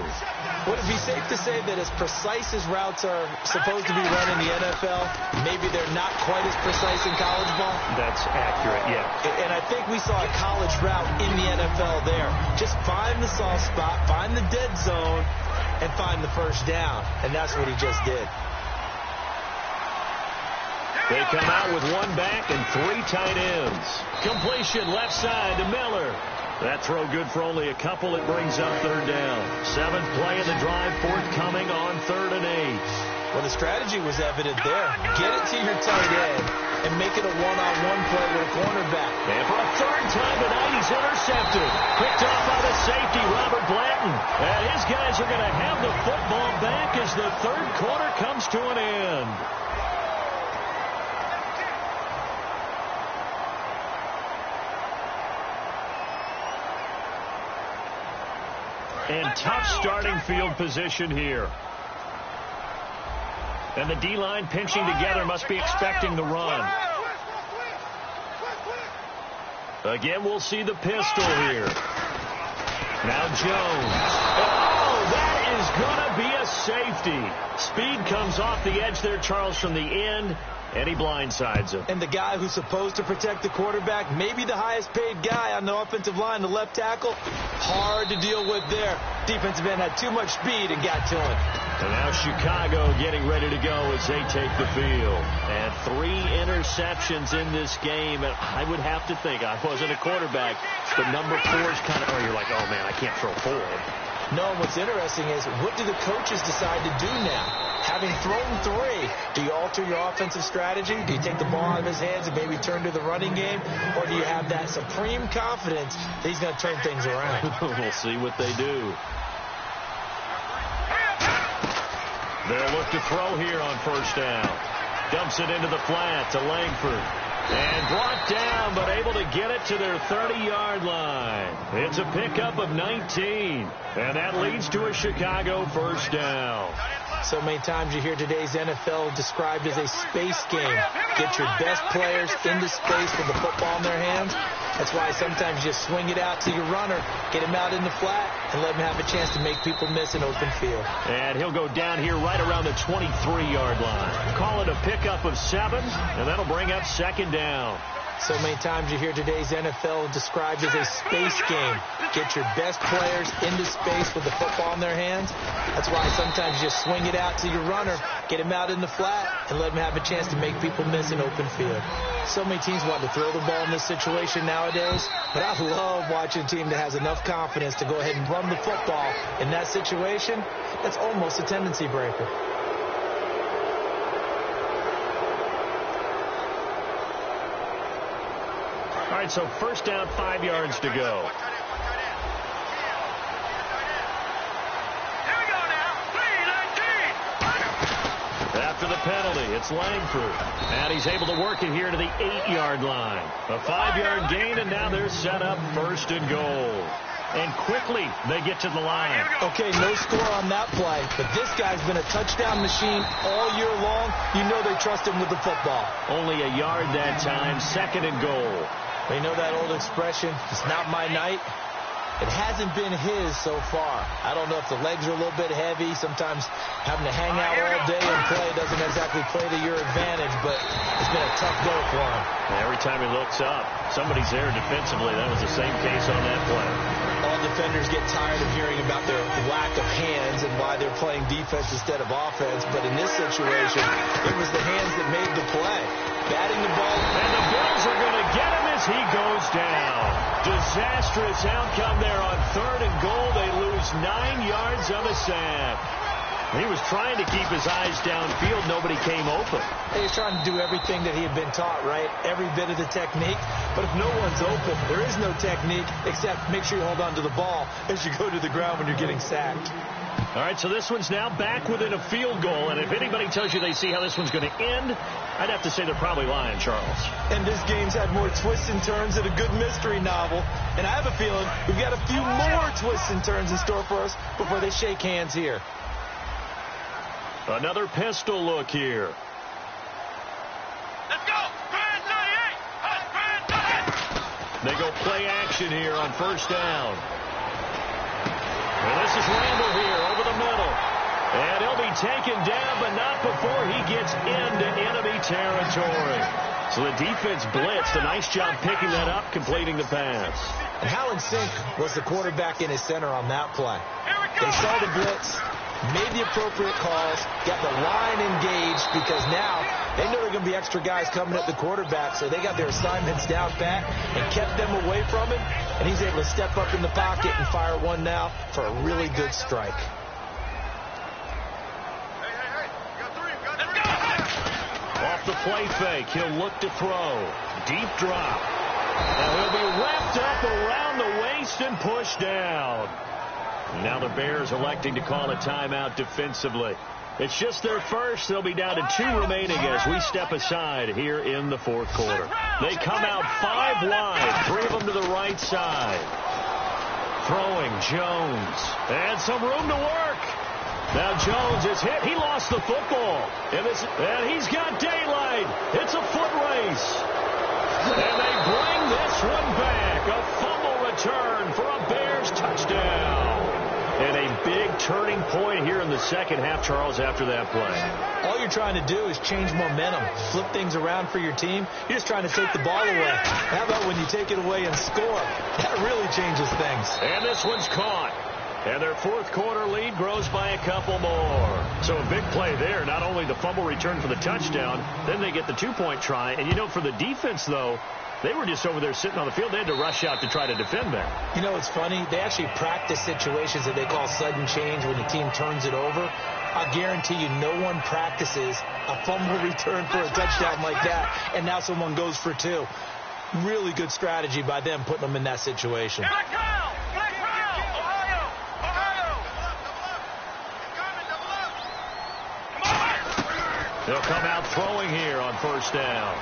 [SPEAKER 4] Would it be safe to say that as precise as routes are supposed to be run in the NFL, maybe they're not quite as precise in college ball?
[SPEAKER 2] That's accurate, yeah.
[SPEAKER 4] And I think we saw a college route in the NFL there. Just find the soft spot, find the dead zone, and find the 1st down. And that's what he just did.
[SPEAKER 2] They come out with 1 back and 3 tight ends. Completion left side to Miller. That throw good for only a couple. It brings up 3rd down. 7th play of the drive forthcoming on 3rd and 8.
[SPEAKER 4] Well, the strategy was evident there. Get it to your tight end and make it a one-on-one play with a cornerback.
[SPEAKER 2] And for a 3rd time tonight, he's intercepted. Picked off by the safety, Robert Blanton. And his guys are going to have the football back as the 3rd quarter comes to an end. And tough starting field position here. And the D-line pinching together must be expecting the run. Again, we'll see the pistol here. Now Jones. Oh, that is going to be a safety. Speed comes off the edge there, Charles, from the end. And he blindsides him.
[SPEAKER 4] And the guy who's supposed to protect the quarterback, maybe the highest paid guy on the offensive line, the left tackle, hard to deal with there. Defensive end had too much speed and got to him.
[SPEAKER 2] And now Chicago getting ready to go as they take the field. And 3 interceptions in this game. And I would have to think, I wasn't a quarterback, but number 4 is kind of, you're like, oh man, I can't throw 4.
[SPEAKER 4] No, what's interesting is, what do the coaches decide to do now? Having thrown 3, do you alter your offensive strategy? Do you take the ball out of his hands and maybe turn to the running game? Or do you have that supreme confidence that he's going to turn things around?
[SPEAKER 2] We'll see what they do. They'll look to throw here on 1st down. Dumps it into the flat to Langford. And brought down, but able to get it to their 30-yard line. It's a pickup of 19. And that leads to a Chicago 1st down.
[SPEAKER 4] So many times you hear today's NFL described as a space game. Get your best players into space with the football in their hands. That's why sometimes you just swing it out to your runner, get him out in the flat, and let him have a chance to make people miss an open field.
[SPEAKER 2] And he'll go down here right around the 23-yard line. Call it a pickup of 7, and that'll bring up 2nd down.
[SPEAKER 4] So many times you hear today's NFL described as a space game. Get your best players into space with the football in their hands. That's why sometimes you just swing it out to your runner, get him out in the flat, and let him have a chance to make people miss an open field. So many teams want to throw the ball in this situation nowadays, but I love watching a team that has enough confidence to go ahead and run the football in that situation. That's almost a tendency breaker.
[SPEAKER 2] All right, so first down, 5 yards to go. After the penalty, it's Langford. And he's able to work it here to the 8-yard line. A 5-yard gain, and now they're set up first and goal. And quickly, they get to the line.
[SPEAKER 4] Okay, no score on that play, but this guy's been a touchdown machine all year long. You know they trust him with the football.
[SPEAKER 2] Only a yard that time, second and goal.
[SPEAKER 4] You know that old expression, it's not my night? It hasn't been his so far. I don't know if the legs are a little bit heavy. Sometimes having to hang out all day and play doesn't exactly play to your advantage, but it's been a tough go for him.
[SPEAKER 2] Every time he looks up, somebody's there defensively. That was the same case on that play.
[SPEAKER 4] All defenders get tired of hearing about their lack of hands and why they're playing defense instead of offense, but in this situation, it was the hands that made the play. Batting the ball.
[SPEAKER 2] And the Bills are going to get him as he goes down. Disastrous outcome there on third and goal. They lose 9 yards on the sack. He was trying to keep his eyes downfield. Nobody came open.
[SPEAKER 4] He was trying to do everything that he had been taught, right? Every bit of the technique. But if no one's open, there is no technique except make sure you hold on to the ball as you go to the ground when you're getting sacked.
[SPEAKER 2] All right, so this one's now back within a field goal. And if anybody tells you they see how this one's going to end, I'd have to say they're probably lying, Charles.
[SPEAKER 4] And this game's had more twists and turns than a good mystery novel. And I have a feeling we've got a few more twists and turns in store for us before they shake hands here.
[SPEAKER 2] Another pistol look here.
[SPEAKER 3] Let's go!
[SPEAKER 2] They go play action here on first down. And this is Randall here over the middle. And he'll be taken down, but not before he gets into enemy territory. So the defense blitzed. A nice job picking that up, completing the pass.
[SPEAKER 4] And how in sync was the quarterback in his center on that play? They saw the blitz, made the appropriate calls, got the line engaged because now they know there are going to be extra guys coming at the quarterback, so they got their assignments down pat and kept them away from him, and he's able to step up in the pocket and fire one now for a really good strike.
[SPEAKER 2] Off the play fake, he'll look to throw. Deep drop. Now he'll be wrapped up around the waist and pushed down. Now the Bears electing to call a timeout defensively. It's just their first. They'll be down to 2 remaining as we step aside here in the fourth quarter. They come out 5 wide, 3 of them to the right side. Throwing Jones. And some room to work. Now Jones is hit. He lost the football. And he's got daylight. It's a foot race. And they bring this one back. A fumble return for a Bears touchdown. And a big turning point here in the second half, Charles, after that play.
[SPEAKER 4] All you're trying to do is change momentum, flip things around for your team. You're just trying to take the ball away. How about when you take it away and score? That really changes things.
[SPEAKER 2] And this one's caught. And their fourth quarter lead grows by a couple more. So a big play there. Not only the fumble return for the touchdown, then they get the 2-point try. And, you know, for the defense, though, they were just over there sitting on the field. They had to rush out to try to defend that.
[SPEAKER 4] You know, it's funny. They actually practice situations that they call sudden change when the team turns it over. I guarantee you no one practices a fumble return for a touchdown like that, and now someone goes for 2. Really good strategy by them putting them in that situation.
[SPEAKER 2] They'll come out throwing here on first down.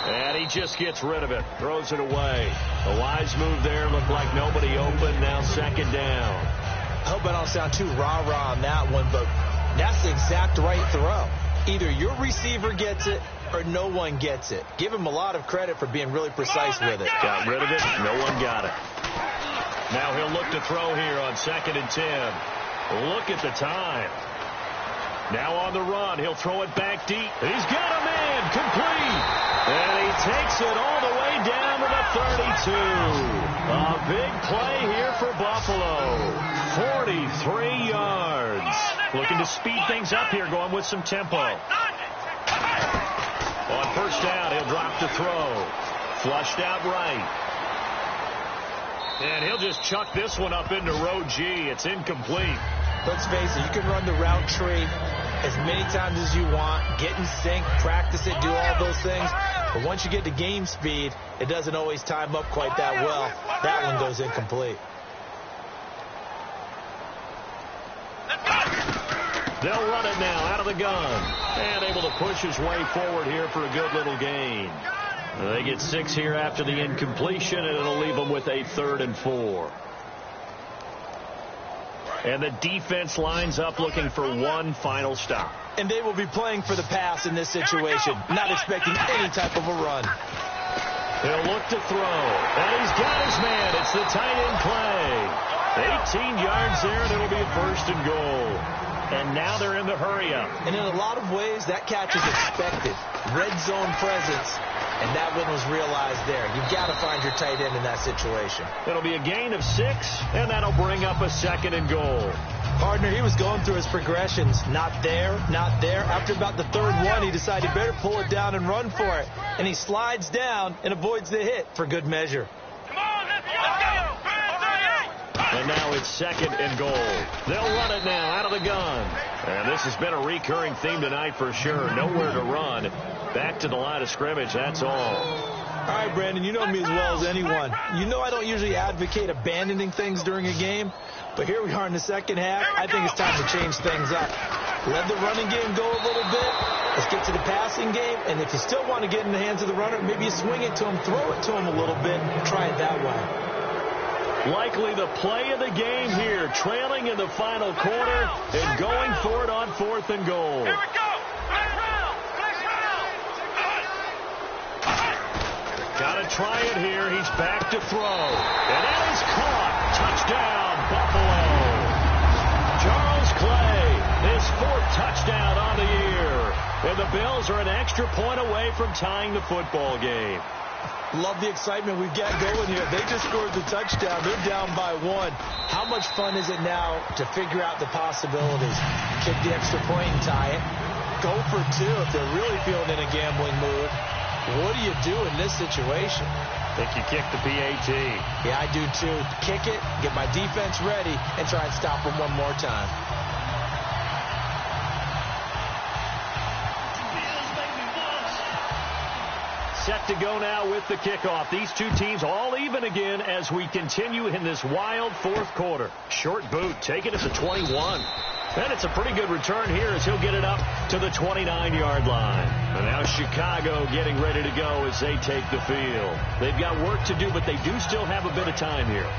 [SPEAKER 2] And he just gets rid of it. Throws it away. A wise move there. Looked like nobody open. Now second down.
[SPEAKER 4] I hope I don't sound too rah-rah on that one, but that's the exact right throw. Either your receiver gets it or no one gets it. Give him a lot of credit for being really precise with it.
[SPEAKER 2] Got rid of it. No one got it. Now he'll look to throw here on 2nd and 10. Look at the time. Now on the run, he'll throw it back deep. He's got a man. complete. And he takes it all the way down to the 32. A big play here for Buffalo. 43 yards. Looking to speed things up here, going with some tempo. On first down, he'll drop to throw. Flushed out right. And he'll just chuck this one up into row G. It's incomplete.
[SPEAKER 4] Let's face it, you can run the route tree as many times as you want, get in sync, practice it, do all those things. But once you get to game speed, it doesn't always time up quite that well. That one goes incomplete.
[SPEAKER 2] They'll run it now out of the gun. And able to push his way forward here for a good little gain. They get 6 here after the incompletion, and it'll leave them with a 3rd and 4. And the defense lines up looking for one final stop.
[SPEAKER 4] And they will be playing for the pass in this situation, not expecting any type of a run.
[SPEAKER 2] He'll look to throw, and he's got his man. It's the tight end play. 18 yards there, and it'll be a 1st and goal. And now they're in the hurry-up.
[SPEAKER 4] And in a lot of ways, that catch is expected. Red zone presence, and that one was realized there. You've got to find your tight end in that situation.
[SPEAKER 2] It'll be a gain of 6, and that'll bring up a 2nd and goal.
[SPEAKER 4] Partner, he was going through his progressions. Not there, not there. After about the 3rd one, he decided he better pull it down and run for it. And he slides down and avoids the hit for good measure.
[SPEAKER 3] Come on, let's go!
[SPEAKER 2] And now it's 2nd and goal. They'll run it now out of the gun. And this has been a recurring theme tonight for sure. Nowhere to run. Back to the line of scrimmage, that's all.
[SPEAKER 4] All right, Brandon, you know me as well as anyone. You know I don't usually advocate abandoning things during a game. But here we are in the second half. I think it's time to change things up. Let the running game go a little bit. Let's get to the passing game. And if you still want to get in the hands of the runner, maybe you swing it to him, throw it to him a little bit, and try it that way.
[SPEAKER 2] Likely the play of the game here, trailing in the final quarter and going for it on 4th and goal.
[SPEAKER 3] Here we go!
[SPEAKER 2] Got to try it here. He's back to throw. And it is caught. Touchdown, Buffalo. Charles Clay, his 4th touchdown on the year. And the Bills are an extra point away from tying the football game.
[SPEAKER 4] Love the excitement we've got going here. They just scored the touchdown. They're down by 1. How much fun is it now to figure out the possibilities? Kick the extra point and tie it. Go for 2 if they're really feeling in a gambling mood. What do you do in this situation?
[SPEAKER 2] I think you kick the PAT.
[SPEAKER 4] Yeah, I do too. Kick it, get my defense ready, and try and stop them one more time.
[SPEAKER 2] Set to go now with the kickoff. These two teams all even again as we continue in this wild 4th quarter. Short boot taken at the 21. And it's a pretty good return here as he'll get it up to the 29-yard line. And now Chicago getting ready to go as they take the field. They've got work to do, but they do still have a bit of time here.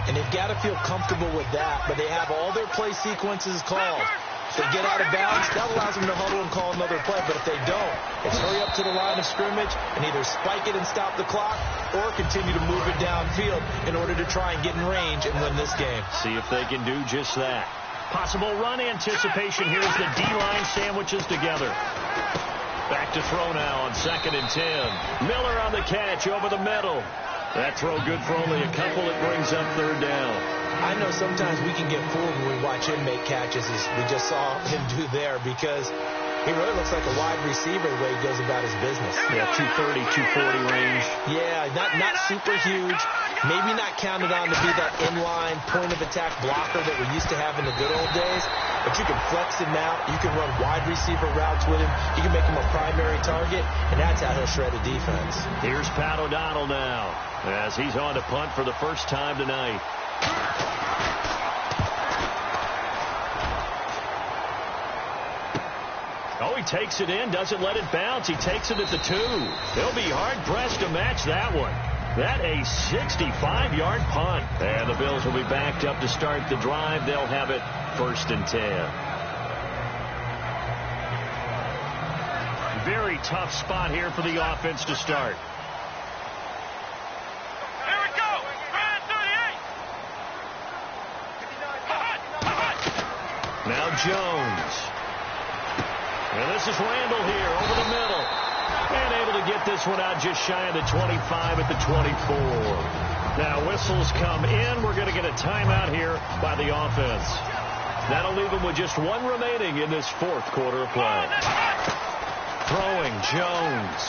[SPEAKER 4] And they've got to feel comfortable with that, but they have all their play sequences called. If they get out of bounds, that allows them to huddle and call another play. But if they don't, it's hurry up to the line of scrimmage and either spike it and stop the clock or continue to move it downfield in order to try and get in range and win this game.
[SPEAKER 2] See if they can do just that. Possible run anticipation here as the D-line sandwiches together. Back to throw now on 2nd and 10. Miller on the catch over the middle. That throw good for only a couple. It brings up 3rd down.
[SPEAKER 4] I know sometimes we can get fooled when we watch him make catches, as we just saw him do there, because he really looks like a wide receiver the way he goes about his business.
[SPEAKER 2] Yeah, 230, 240 range.
[SPEAKER 4] Yeah, not super huge. Maybe not counted on to be that inline point-of-attack blocker that we used to have in the good old days. But you can flex him out. You can run wide receiver routes with him. You can make him a primary target, and that's how he'll shred a defense.
[SPEAKER 2] Here's Pat O'Donnell now as he's on to punt for the first time tonight. Oh, he takes it in, doesn't let it bounce. He takes it at the 2. They'll be hard-pressed to match that one. That a 65-yard punt. And the Bills will be backed up to start the drive. They'll have it 1st and 10. Very tough spot here for the offense to start.
[SPEAKER 3] Here we go! Brand 38!
[SPEAKER 2] Now Jones. And this is Randall here over the middle. able to get this one out just shy of the 25 at the 24. Now whistles come in. We're going to get a timeout here by the offense. That'll leave them with just one remaining in this fourth quarter of play. Throwing Jones.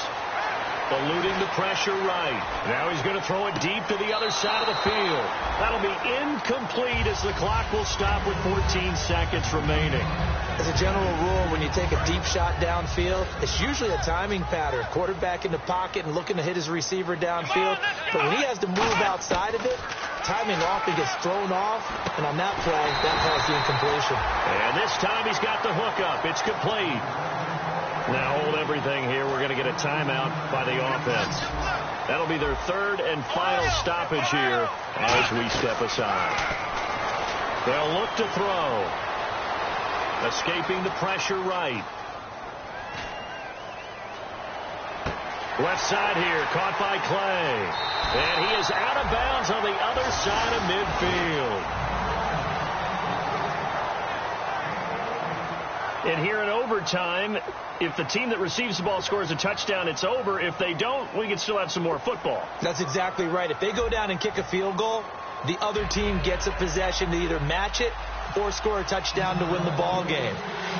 [SPEAKER 2] Eluding the pressure right. Now he's going to throw it deep to the other side of the field. That'll be incomplete as the clock will stop with 14 seconds remaining.
[SPEAKER 4] As a general rule, when you take a deep shot downfield, it's usually a timing pattern. Quarterback in the pocket and looking to hit his receiver downfield. But when he has to move outside of it, timing often gets thrown off. And on that play, that caused the incompletion.
[SPEAKER 2] And this time he's got the hook up. It's complete. Now hold everything here. We're going to get a timeout by the offense. That'll be their third and final stoppage here as we step aside. They'll look to throw. Escaping the pressure right. Left side here, caught by Clay. And he is out of bounds on the other side of midfield. And here in overtime, if the team that receives the ball scores a touchdown, it's over. If they don't, we can still have some more football.
[SPEAKER 4] That's exactly right. If they go down and kick a field goal, the other team gets a possession to either match it or score a touchdown to win the ball game.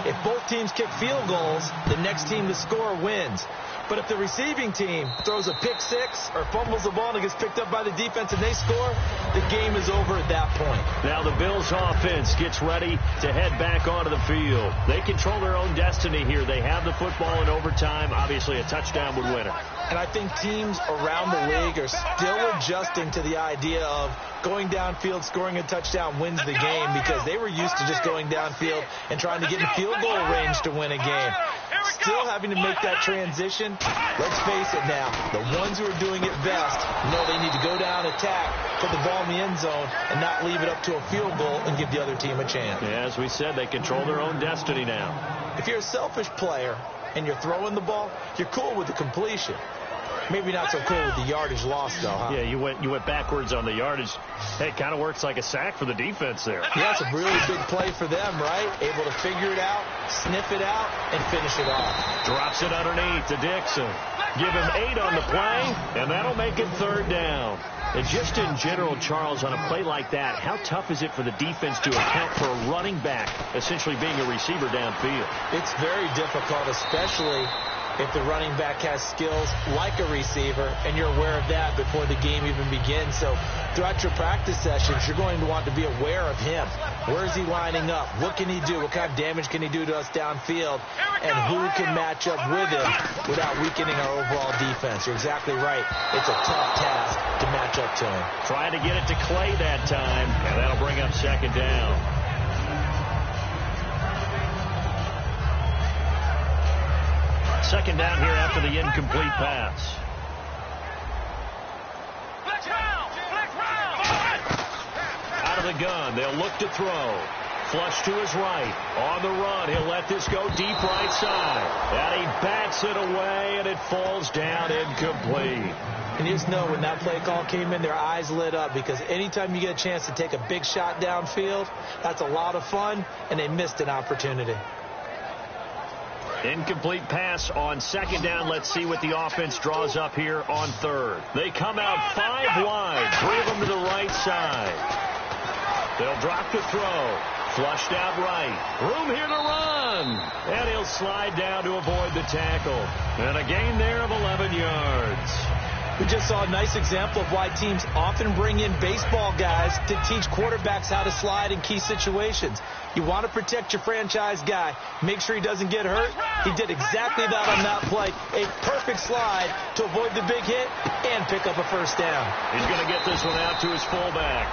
[SPEAKER 4] If both teams kick field goals, the next team to score wins. But if the receiving team throws a pick six or fumbles the ball and it gets picked up by the defense and they score, the game is over at that point.
[SPEAKER 2] Now the Bills offense gets ready to head back onto the field. They control their own destiny here. They have the football in overtime. Obviously, a touchdown would win it.
[SPEAKER 4] And I think teams around the league are still adjusting to the idea of going downfield, scoring a touchdown wins the game, because they were used to just going downfield and trying to get in field goal range to win a game. Still having to make that transition. Let's face it now, the ones who are doing it best know they need to go down, attack, put the ball in the end zone, and not leave it up to a field goal and give the other team a chance.
[SPEAKER 2] Yeah, as we said, they control their own destiny now.
[SPEAKER 4] If you're a selfish player and you're throwing the ball, you're cool with the completion. Maybe not so cool with the yardage lost, though, huh?
[SPEAKER 2] Yeah, you went backwards on the yardage. Hey, it kind of works like a sack for the defense there.
[SPEAKER 4] Yeah, it's a really big play for them, right? Able to figure it out, sniff it out, and finish it off.
[SPEAKER 2] Drops it underneath to Dixon. Give him 8 on the play, and that'll make it third down. And just in general, Charles, on a play like that, how tough is it for the defense to account for a running back essentially being a receiver downfield?
[SPEAKER 4] It's very difficult, especially if the running back has skills like a receiver, and you're aware of that before the game even begins. So throughout your practice sessions, you're going to want to be aware of him. Where is he lining up? What can he do? What kind of damage can he do to us downfield? And who can match up with him without weakening our overall defense? You're exactly right. It's a tough task to match up to him.
[SPEAKER 2] Trying to get it to Clay that time, and that'll bring up second down. Second down here after the incomplete pass. Out of the gun, they'll look to throw. Flush to his right. On the run, he'll let this go deep right side. And he bats it away, and it falls down incomplete.
[SPEAKER 4] And you just know when that play call came in, their eyes lit up, because anytime you get a chance to take a big shot downfield, that's a lot of fun, and they missed an opportunity.
[SPEAKER 2] Incomplete pass on second down. Let's see what the offense draws up here on third. They come out 5 wide. 3 of them to the right side. They'll drop to throw. Flushed out right. Room here to run. And he'll slide down to avoid the tackle. And a gain there of 11 yards.
[SPEAKER 4] We just saw a nice example of why teams often bring in baseball guys to teach quarterbacks how to slide in key situations. You want to protect your franchise guy. Make sure he doesn't get hurt. He did exactly that on that play. A perfect slide to avoid the big hit and pick up a first down.
[SPEAKER 2] He's going to get this one out to his fullback.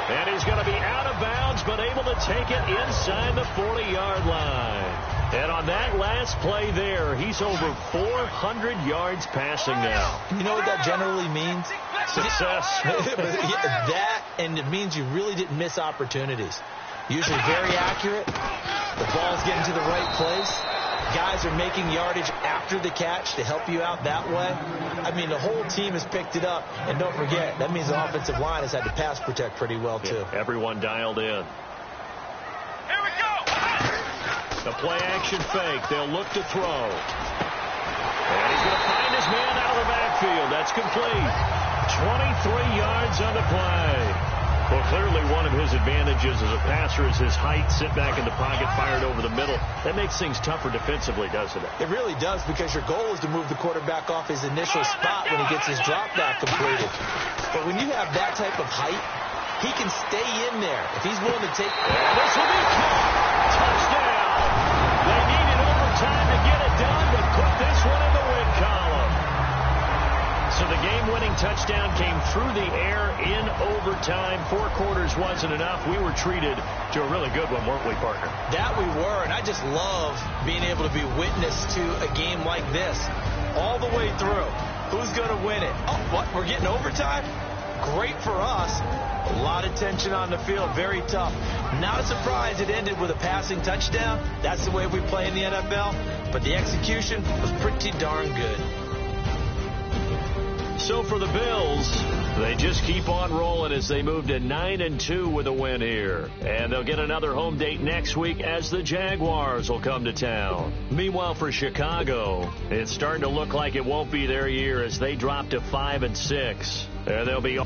[SPEAKER 2] And he's going to be out of bounds, but able to take it inside the 40-yard line. And on that last play there, he's over 400 yards passing now.
[SPEAKER 4] You know what that generally means?
[SPEAKER 2] Success.
[SPEAKER 4] That, and it means you really didn't miss opportunities. Usually very accurate. The ball's getting to the right place. Guys are making yardage after the catch to help you out that way. I mean, the whole team has picked it up. And don't forget, that means the offensive line has had to pass protect pretty well, too.
[SPEAKER 2] Yeah, everyone dialed in.
[SPEAKER 3] Here we go.
[SPEAKER 2] The play action fake. They'll look to throw. And he's going to find his man out of the backfield. That's complete. 23 yards on the play. Well, clearly one of his advantages as a passer is his height. Sit back in the pocket, fired over the middle. That makes things tougher defensively, doesn't it?
[SPEAKER 4] It really does, because your goal is to move the quarterback off his initial spot when he gets his drop back completed. But when you have that type of height, he can stay in there if he's willing to take.
[SPEAKER 2] And this will be caught. Touchdown. They needed overtime to get it done, but put this one in the win column. So the game-winning touchdown came through the air in overtime. 4 quarters wasn't enough. We were treated to a really good one, weren't we, partner?
[SPEAKER 4] That we were, and I just love being able to be witness to a game like this all the way through. Who's going to win it? Oh, what? We're getting overtime? Great for us. A lot of tension on the field. Very tough. Not a surprise it ended with a passing touchdown. That's the way we play in the NFL. But the execution was pretty darn good.
[SPEAKER 2] So for the Bills, they just keep on rolling as they move to 9-2 with a win here. And they'll get another home date next week as the Jaguars will come to town. Meanwhile, for Chicago, it's starting to look like it won't be their year as they drop to 5-6. They'll be